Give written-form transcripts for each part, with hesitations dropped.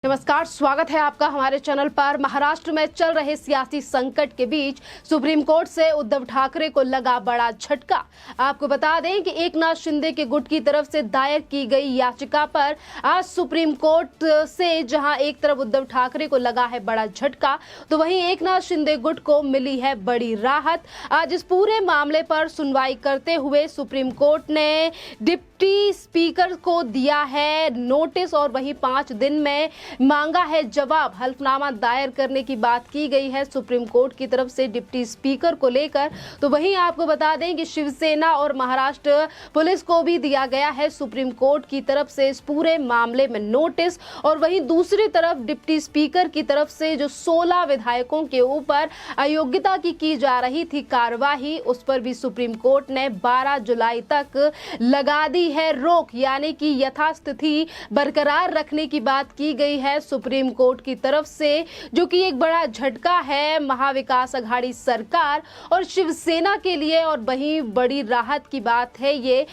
नमस्कार, स्वागत है आपका हमारे चैनल पर। महाराष्ट्र में चल रहे सियासी संकट के बीच सुप्रीम कोर्ट से उद्धव ठाकरे को लगा बड़ा झटका। आपको बता दें कि एकनाथ शिंदे के गुट की तरफ से दायर की गई याचिका पर आज सुप्रीम कोर्ट से जहां एक तरफ उद्धव ठाकरे को लगा है बड़ा झटका, तो वहीं एकनाथ शिंदे गुट को मिली है बड़ी राहत। आज इस पूरे मामले पर सुनवाई करते हुए सुप्रीम कोर्ट ने डिप्टी स्पीकर को दिया है नोटिस और वहीं 5 दिन में मांगा है जवाब। हल्फनामा दायर करने की बात की गई है सुप्रीम कोर्ट की तरफ से डिप्टी स्पीकर को लेकर। तो वहीं आपको बता दें कि शिवसेना और महाराष्ट्र पुलिस को भी दिया गया है सुप्रीम कोर्ट की तरफ से इस पूरे मामले में नोटिस। और वहीं दूसरी तरफ डिप्टी स्पीकर की तरफ से जो 16 विधायकों के ऊपर अयोग्यता की जा रही थी कार्यवाही, उस पर भी सुप्रीम कोर्ट ने 12 जुलाई तक लगा दी है रोक, यानी कि यथास्थिति बरकरार रखने की बात की गई है सुप्रीम कोर्ट की तरफ से, जो कि एक बड़ा झटका है महाविकास अघाड़ी सरकार और शिवसेना के लिए। और वहीं बड़ी राहत की बात है ये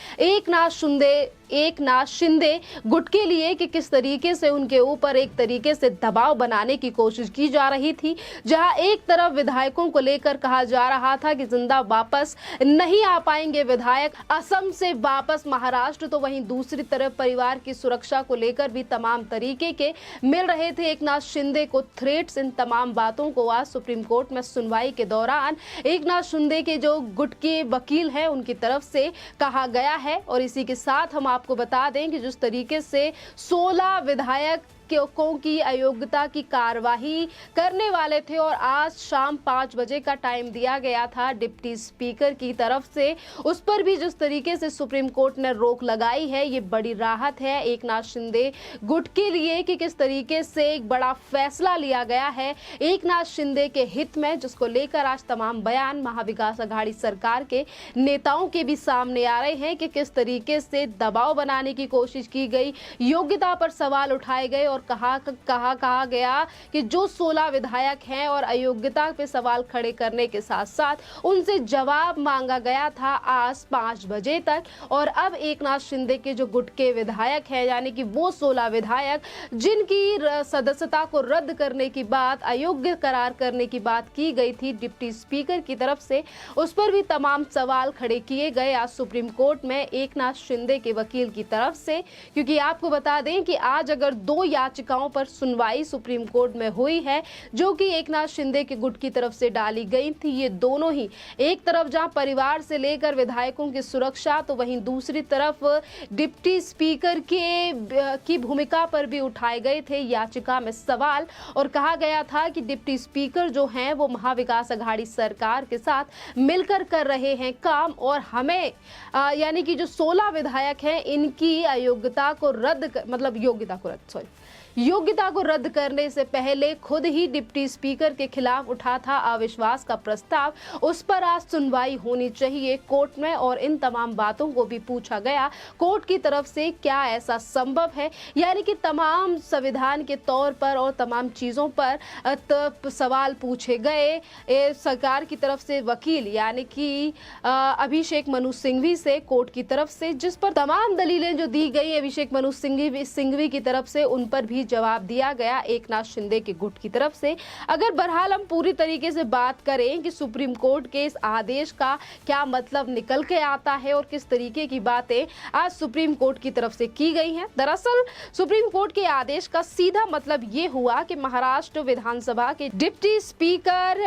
एकनाथ शिंदे गुट के लिए कि किस तरीके से उनके ऊपर एक तरीके से दबाव बनाने की कोशिश की जा रही थी। जहां एक तरफ विधायकों को लेकर कहा जा रहा था कि जिंदा वापस नहीं आ पाएंगे विधायक असम से वापस महाराष्ट्र, तो वहीं दूसरी तरफ परिवार की सुरक्षा को लेकर भी तमाम तरीके के मिल रहे थे एकनाथ शिंदे को थ्रेट्स। इन तमाम बातों को आज सुप्रीम कोर्ट में सुनवाई के दौरान एकनाथ शिंदे के जो गुट के वकील हैं उनकी तरफ से कहा गया है। और इसी के साथ हम आपको बता दें कि जिस तरीके से 16 विधायक की अयोग्यता की कार्यवाही करने वाले थे और आज शाम 5 बजे का टाइम दिया गया था डिप्टी स्पीकर की तरफ से, उस पर भी जिस तरीके से सुप्रीम कोर्ट ने रोक लगाई है, ये बड़ी राहत है एकनाथ शिंदे गुट के लिए कि किस तरीके से एक बड़ा फैसला लिया गया है एकनाथ शिंदे के हित में, जिसको लेकर आज तमाम बयान महाविकास अघाड़ी सरकार के नेताओं के भी सामने आ रहे हैं कि किस तरीके से दबाव बनाने की कोशिश की गई, योग्यता पर सवाल उठाए गए और कहा गया कि जो 16 विधायक हैं और अयोग्यता पे सवाल खड़े करने के साथ साथ उनसे जवाब मांगा गया था आज 5 बजे तक। और अब एकनाथ शिंदे के जो गुट के विधायक हैं, यानी कि वो 16 विधायक जिनकी सदस्यता को रद्द करने की बात, अयोग्य करार करने की बात की गई थी डिप्टी स्पीकर की तरफ से, उस पर भी तमाम सवाल खड़े किए गए आज सुप्रीम कोर्ट में एकनाथ शिंदे के वकील की तरफ से। क्योंकि आपको बता दें कि आज अगर 2 याचिकाओं पर सुनवाई सुप्रीम कोर्ट में हुई है जो कि एकनाथ शिंदे के गुट की तरफ से डाली गई थी, ये दोनों ही एक तरफ जहां परिवार से लेकर विधायकों की सुरक्षा, तो वहीं दूसरी तरफ डिप्टी स्पीकर की भूमिका पर भी उठाए गए थे याचिका में सवाल। और कहा गया था कि डिप्टी स्पीकर जो हैं वो महाविकास अघाड़ी सरकार के साथ मिलकर कर रहे हैं काम, और हमें यानी कि जो 16 विधायक हैं इनकी योग्यता को रद्द करने से पहले खुद ही डिप्टी स्पीकर के खिलाफ उठा था अविश्वास का प्रस्ताव, उस पर आज सुनवाई होनी चाहिए कोर्ट में। और इन तमाम बातों को भी पूछा गया कोर्ट की तरफ से, क्या ऐसा संभव है, यानी कि तमाम संविधान के तौर पर और तमाम चीज़ों पर सवाल पूछे गए सरकार की तरफ से वकील यानी कि अभिषेक मनु सिंघवी से कोर्ट की तरफ से, जिस पर तमाम दलीलें जो दी गई अभिषेक मनु सिंघवी की तरफ से, उन पर भी जवाब दिया गया एकनाथ शिंदे के गुट की तरफ से। अगर बहरहाल हम पूरी तरीके से बात करें कि सुप्रीम कोर्ट के इस आदेश का क्या मतलब निकल के आता है और किस तरीके की बातें आज सुप्रीम कोर्ट की तरफ से की गई हैं, दरअसल सुप्रीम कोर्ट के आदेश का सीधा मतलब ये हुआ कि महाराष्ट्र विधानसभा के डिप्टी स्पीकर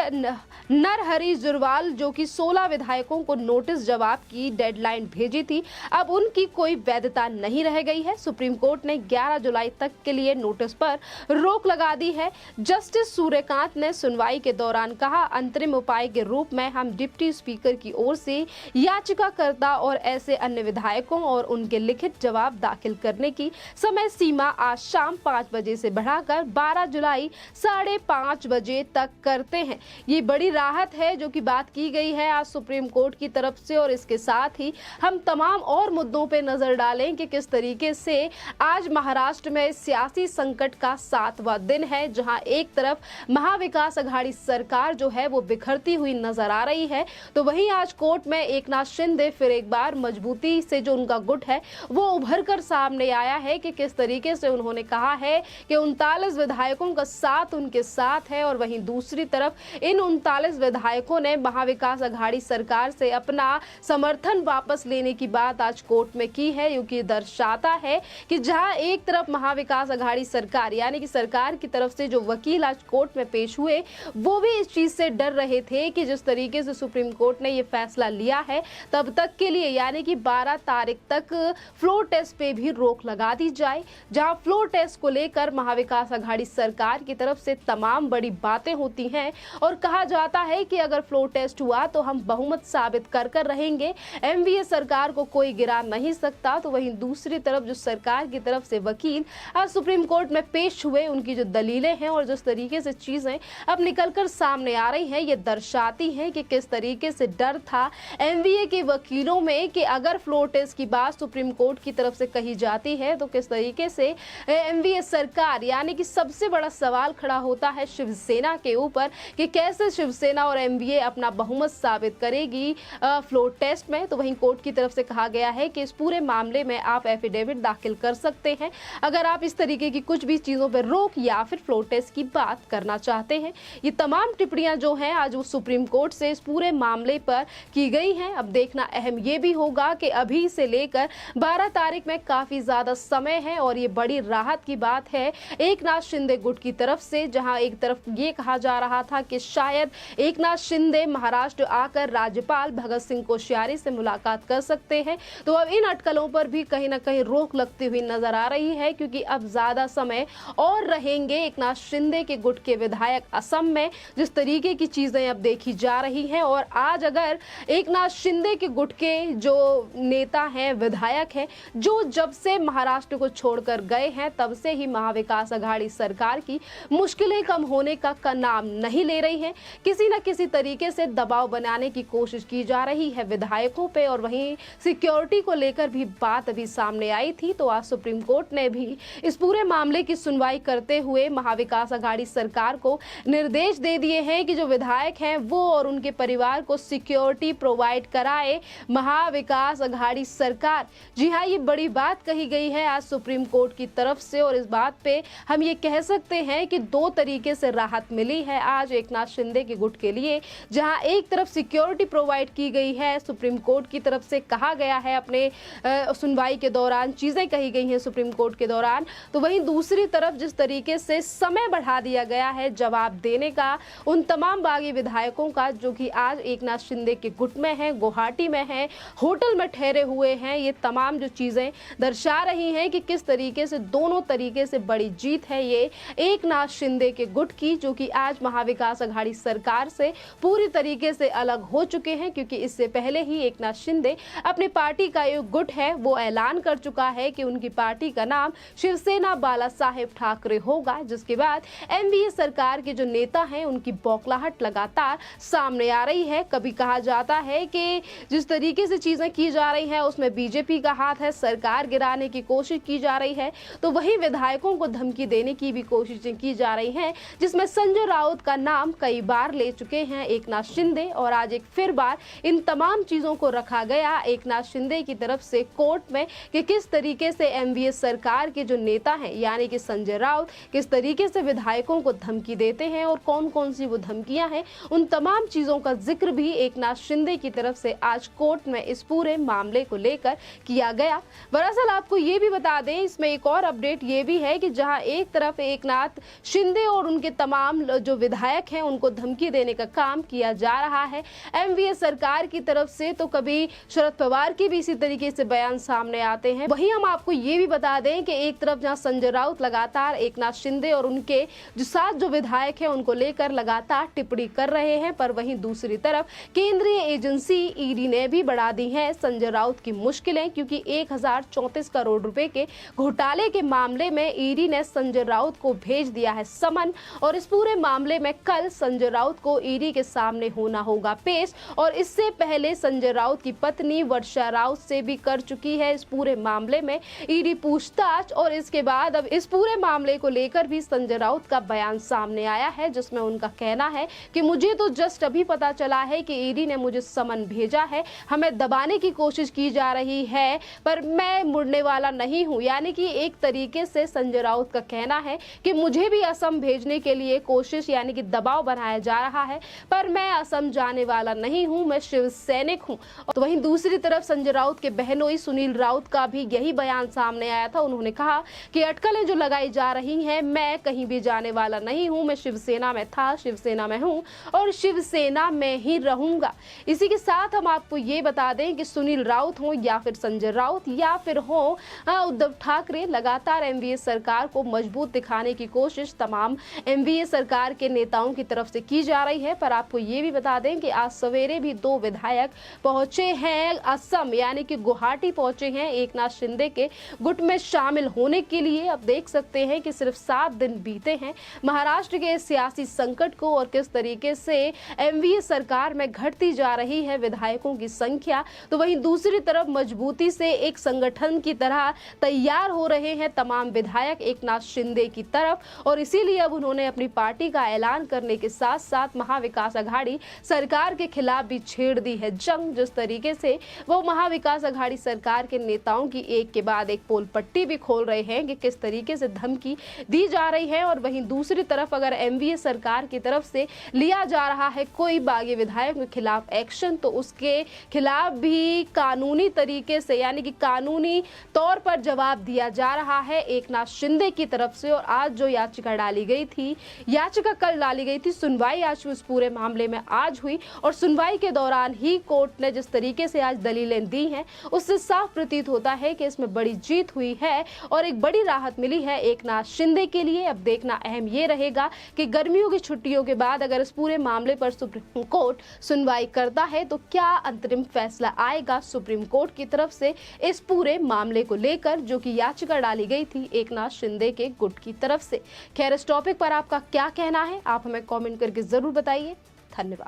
नरहरि झिरवाल जो कि 16 विधायकों को नोटिस जवाब की डेडलाइन भेजी थी, अब उनकी कोई वैधता नहीं रह गई है। सुप्रीम कोर्ट ने 11 जुलाई तक के लिए नोटिस पर रोक लगा दी है। जस्टिस सूर्यकांत ने सुनवाई के दौरान कहा, अंतरिम उपाय के रूप में हम डिप्टी स्पीकर की ओर से याचिकाकर्ता और ऐसे अन्य विधायकों और उनके लिखित जवाब दाखिल करने की समय सीमा आज शाम 5 बजे से बढ़ाकर 12 जुलाई 5:30 बजे तक करते हैं। ये बड़ी राहत है जो कि बात की गई है आज सुप्रीम कोर्ट की तरफ से। और इसके साथ ही हम तमाम और मुद्दों पर नजर डालें कि किस तरीके से आज महाराष्ट्र में सियासी संकट का 7वां दिन है, जहां एक तरफ महाविकास अघाड़ी सरकार जो है वो बिखरती हुई नजर आ रही है, तो वहीं आज कोर्ट में एकनाथ शिंदे फिर एक बार मजबूती से जो उनका गुट है वो उभर कर सामने आया है कि किस तरीके से उन्होंने कहा है कि 39 विधायकों का साथ उनके साथ है, और वहीं दूसरी तरफ इन 39 विधायकों ने महाविकास अघाड़ी सरकार से अपना समर्थन वापस लेने की बात आज कोर्ट में की है, क्योंकि दर्शाता है कि जहां एक तरफ महाविकास अघाड़ी सरकार यानी कि सरकार की तरफ से जो वकील आज कोर्ट में पेश हुए वो भी इस चीज से डर रहे थे कि जिस तरीके से सुप्रीम कोर्ट ने ये फैसला लिया है तब तक के लिए यानी कि 12 तारीख तक फ्लोर टेस्ट पे भी रोक लगा दी जाए, जहां फ्लोर टेस्ट को लेकर महाविकास अघाड़ी सरकार की तरफ से तमाम बड़ी बातें होती हैं और कहा जाता है कि अगर फ्लोर टेस्ट हुआ तो हम बहुमत साबित कर कर रहेंगे, एमवीए सरकार को कोई गिरा नहीं सकता। तो वहीं दूसरी तरफ जो सरकार की तरफ से वकील आज सुप्रीम कोर्ट में पेश हुए, उनकी जो दलीलें हैं और जिस तरीके से चीजें अब निकलकर सामने आ रही हैं, ये दर्शाती हैं कि किस तरीके से डर था एमवीए के वकीलों में कि अगर फ्लोर टेस्ट की बात सुप्रीम कोर्ट की तरफ से कही जाती है तो किस तरीके से एमवीए सरकार यानी कि सबसे बड़ा सवाल खड़ा होता है शिवसेना के ऊपर कि कैसे शिवसेना और एमवीए अपना बहुमत साबित करेगी फ्लोर टेस्ट में। तो वहीं कोर्ट की तरफ से कहा गया है कि इस पूरे मामले में आप एफिडेविट दाखिल कर सकते हैं अगर आप इस तरीके की कुछ भी चीजों पर रोक या फिर फ्लोर टेस्ट की बात करना चाहते हैं। ये तमाम टिप्पणियां जो हैं आज वो सुप्रीम कोर्ट से इस पूरे मामले पर की गई हैं। अब देखना अहम ये भी होगा कि अभी से लेकर 12 तारीख में काफी ज्यादा समय है और ये बड़ी राहत की बात है एकनाथ शिंदे गुट की तरफ से, जहां एक तरफ ये कहा जा रहा था कि शायद एकनाथ शिंदे महाराष्ट्र आकर राज्यपाल भगत सिंह कोश्यारी से मुलाकात कर सकते हैं, तो अब इन अटकलों पर भी कहीं ना कहीं रोक लगती हुई नजर आ रही है, क्योंकि अब ज्यादा समय और रहेंगे एकनाथ शिंदे के गुट के विधायक असम में, जिस तरीके की चीजें अब देखी जा रही हैं। और आज अगर एकनाथ शिंदे के गुट के जो नेता हैं, विधायक हैं, जो जब से महाराष्ट्र को छोड़कर गए हैं तब से ही महाविकास अघाड़ी सरकार की मुश्किलें कम होने का नाम नहीं ले रही हैं, किसी न किसी तरीके से दबाव बनाने की कोशिश की जा रही है विधायकों पे, और वहीं सिक्योरिटी को लेकर भी बात अभी सामने आई थी। तो आज सुप्रीम कोर्ट ने भी इस पूरे मामले की सुनवाई करते हुए महाविकास अघाड़ी सरकार को निर्देश दे दिए हैं कि जो विधायक हैं वो और उनके परिवार को सिक्योरिटी प्रोवाइड कराए महाविकास अघाड़ी सरकार। जी हाँ, ये बड़ी बात कही गई है आज सुप्रीम कोर्ट की तरफ से, और इस बात पे हम ये कह सकते हैं कि दो तरीके से राहत मिली है आज एकनाथ शिंदे के गुट के लिए, जहां एक तरफ सिक्योरिटी प्रोवाइड की गई है सुप्रीम कोर्ट की तरफ से, कहा गया है अपने सुनवाई के दौरान चीजें कही गई हैं सुप्रीम कोर्ट के दौरान, तो वहीं दूसरी तरफ जिस तरीके से समय बढ़ा दिया गया है जवाब देने का उन तमाम बागी विधायकों का जो कि आज एकनाथ शिंदे के गुट में है, गुवाहाटी में है, होटल में ठहरे हुए हैं, ये तमाम जो चीजें दर्शा रही हैं कि किस तरीके से दोनों तरीके से बड़ी जीत है ये एकनाथ शिंदे के गुट की, जो कि आज महाविकास अघाड़ी सरकार से पूरी तरीके से अलग हो चुके हैं, क्योंकि इससे पहले ही एकनाथ शिंदे अपनी पार्टी का जो गुट है वो ऐलान कर चुका है कि उनकी पार्टी का नाम शिवसेना बाला साहेब ठाकरे होगा, जिसके बाद एमवीए सरकार के जो नेता हैं उनकी बौखलाहट लगातार सामने आ रही है। कभी कहा जाता है कि जिस तरीके से चीजें की जा रही हैं उसमें बीजेपी का हाथ है, सरकार गिराने की कोशिश की जा रही है, तो वही विधायकों को धमकी देने की भी कोशिशें की जा रही हैं, जिसमें संजय राउत का नाम कई बार ले चुके हैं एकनाथ शिंदे, और आज एक फिर बार इन तमाम चीजों को रखा गया एकनाथ शिंदे की तरफ से कोर्ट में कि किस तरीके से एमवीए सरकार के जो नेता हैं यानी कि संजय राउत किस तरीके से विधायकों को धमकी देते हैं और कौन कौन सी वो धमकियां हैं, उन तमाम चीजों का जिक्र भी एकनाथ शिंदे की तरफ से आज कोर्ट में इस पूरे मामले को लेकर किया गया। दरअसल आपको ये भी बता दें, इसमें एक और अपडेट ये भी है कि जहां एक तरफ एकनाथ शिंदे और उनके तमाम जो विधायक हैं उनको धमकी देने का काम किया जा रहा है एमवीए सरकार की तरफ से, तो कभी शरद पवार के भी इसी तरीके से बयान सामने आते हैं। वहीं हम आपको ये भी बता दें कि एक तरफ जहां संजय राउत लगातार एकनाथ शिंदे और उनके जो 7 जो विधायक हैं उनको लेकर लगातार टिप्पणी कर रहे हैं, पर वहीं दूसरी तरफ केंद्रीय एजेंसी ईडी ने भी बढ़ा दी है संजय राउत की मुश्किलें, क्योंकि 1034 करोड़ रुपए के घोटाले के मामले में ईडी ने संजय राउत को भेज दिया है समन, और इस पूरे मामले में कल संजय राउत को ईडी के सामने होना होगा पेश, और इससे पहले संजय राउत की पत्नी वर्षा राउत से भी कर चुकी है इस पूरे मामले में ईडी पूछताछ, और इसके बाद अब इस पूरे मामले को लेकर भी संजय राउत का बयान सामने आया है, जिसमें उनका कहना है कि मुझे तो जस्ट अभी पता चला है कि ईडी ने मुझे समन भेजा है, हमें दबाने की कोशिश की जा रही है, पर मैं मुड़ने वाला नहीं हूं। यानी कि एक तरीके से संजय राउत का कहना है कि मुझे भी असम भेजने के लिए कोशिश यानी कि दबाव बनाया जा रहा है, पर मैं असम जाने वाला नहीं हूं, मैं शिव सैनिक हूं। तो वहीं दूसरी तरफ संजय राउत के बहनोई सुनील राउत का भी यही बयान सामने आया था। उन्होंने कहा कि अटकलें जो लगाई जा रही हैं, मैं कहीं भी जाने वाला नहीं हूं, मैं शिवसेना में था, शिवसेना में हूं और शिवसेना में ही रहूंगा। इसी के साथ हम आपको ये बता दें कि सुनील राउत हो या फिर संजय राउत या फिर हो उद्धव ठाकरे, लगातार एनडीए सरकार को मजबूत दिखाने की कोशिश तमाम एनडीए सरकार के नेताओं की तरफ से की जा रही है। पर आपको ये भी बता दें कि आज सवेरे भी 2 विधायक पहुंचे हैं असम, यानी कि गुवाहाटी पहुंचे हैं एकनाथ शिंदे के गुट में शामिल होने के लिए। अब देख सकते हैं कि सिर्फ 7 दिन बीते हैं महाराष्ट्र के सियासी संकट को और किस तरीके से एनडीए सरकार में घटती जा रही है विधायकों की संख्या। तो वहीं दूसरी तरफ मजबूती से एक संगठन की तरह तैयार हो रहे हैं तमाम विधायक एकनाथ शिंदे की तरफ, और इसीलिए अब उन्होंने अपनी पार्टी का ऐलान करने के साथ साथ महाविकास अघाड़ी सरकार के खिलाफ भी छेड़ दी है जंग। जिस तरीके से वो महाविकास अघाड़ी सरकार के नेताओं की एक के बाद एक पोल पट्टी भी खोल रहे हैं कि किस तरीके से धमकी दी जा रही है। और वहीं दूसरी तरफ अगर एनडीए सरकार की तरफ से लिया जा रहा है कोई बागी विधायक के खिलाफ एक्शन, तो उसके खिलाफ भी कानूनी तरीके से यानी कि कानूनी तौर पर जवाब दिया जा रहा है एकनाथ शिंदे की तरफ से। और आज जो याचिका डाली गई थी, याचिका कल डाली गई थी, सुनवाई आज इस पूरे मामले में आज हुई और सुनवाई के दौरान ही कोर्ट ने जिस तरीके से आज दलीलें दी हैं, उससे साफ प्रतीत होता है कि इसमें बड़ी जीत हुई है और एक बड़ी राहत मिली है एकनाथ शिंदे के लिए। अब देखना अहम ये रहेगा कि गर्मियों की छुट्टियों के बाद अगर इस पूरे मामले पर सुप्रीम कोर्ट सुनवाई करता है तो क्या अंतरिम फैसला आएगा सुप्रीम कोर्ट की तरफ से इस पूरे मामले को लेकर, जो कि याचिका डाली गई थी एकनाथ शिंदे के गुट की तरफ से। खैर, इस टॉपिक पर आपका क्या कहना है, आप हमें कमेंट करके जरूर बताइए। धन्यवाद।